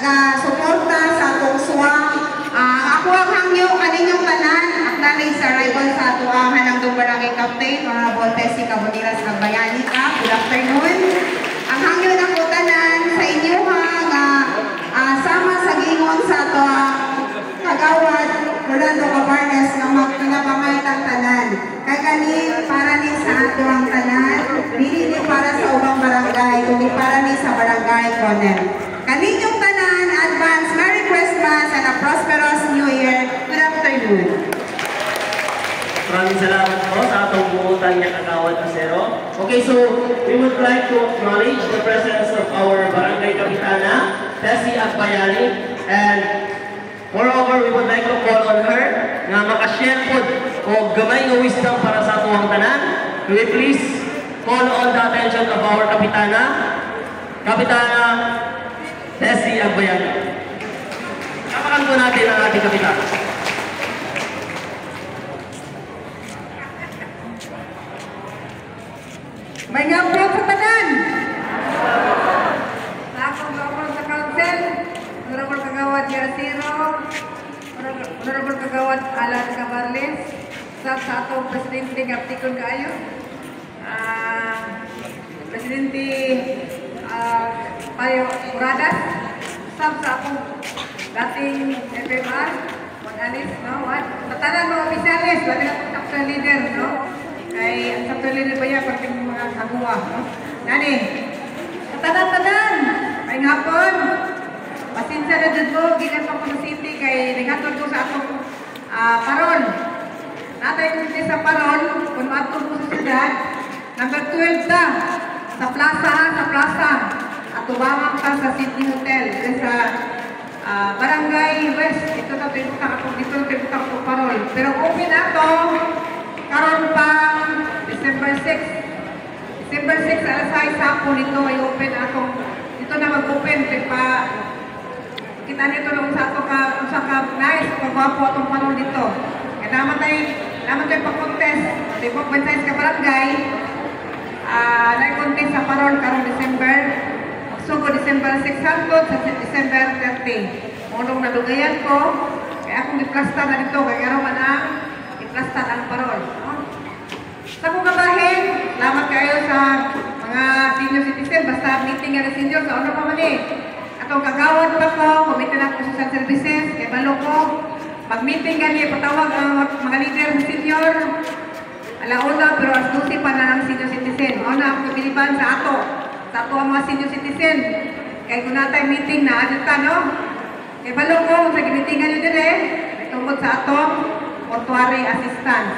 naga-suporta sa atong swang. Ako ang hangyo kaninyong tanan, at nanay sa rival sa atuang Hanangdong Barangay Captain, Honorable Tessie Caboniras Agbayani ka. Good afternoon. Ang hangyo na ko tanan sa inyo sama sa gingon sa atuang kagawad Rolando Cabarnes nga magpinapangaytang tanan. Kay kani para ni sa atuang tanan, dili ni para sa ubang barangay, kundi para ni sa barangay Conem. Kaninyong tanan, advance Merry Christmas and a prosperous New Year. Good afternoon. Maraming salamat po sa atong buutan niya kagawad Acero. Okay, so we would like to acknowledge the presence of our Barangay Kapitana, Tessie Agbayani, and moreover, we would like to call on her na makashare po o gamay ng wisdom para sa tuwang tanan. Will you please call on the attention of our Kapitana, Tessie Agbayani. Kapakan po natin ang ating Kapitana. May ngapro sa tanan! Sa akong gawad sa council, Honorable Kagawad Yarasiro, Honorable Kagawad Alan Cabarles, sa atong Presidente Gaptikon Kaayo, Presidente Payo Muradas, sa akong dating FMR, Mag-alis, no? Tatanan mga opisyalis, lagi na itong chapter leader, no? Kay ang chapter leader ba yan, pati mga kaguwa, no? Nani, tatanan-tanan, ay ngapon, pasensya na dyan mo, gigan pa ko sa city, kay naghatod ko sa atong parol. Natay ko din sa parol, kung matod ko sa syudad, number 12 ta, sa plaza, at tumawag ka sa City Hotel, sa Barangay West. Ito na pinutak ako, dito na pinutak ako parol. Pero open ako, karon pang December 6. December 6, alas 6 hapon ito ay open ako. Dito na mag-open, pa kita nito lang sa ato ka nice, pagwapo atong parol dito. Kaya naman tayo pag-contest, tibok bansay sa barangay, na-contest sa parol karong December. Magsugo December 6 hangtod sa December 30. Munong nalugayan ko, kaya akong i-plastar na dito, kaya araw na i-plastar ang parol. No? Sa kong kabahin, salamat kayo sa mga senior citizen, basta meeting nga na senior, sa ano pa man eh. Atong kagawad pa ko, committee na ko social services, kay balo ko, mag-meeting nga niya, patawag ang mga leader ng senior, alauna, pero as 12 pa na ang senior citizen. O na ang pabiliban sa ato ang mga senior citizen. Kaya kung natay meeting na, adyo ka, no? Kaya balo ko, sa gimitingan nyo din eh, tungkol sa atong mortuary assistance.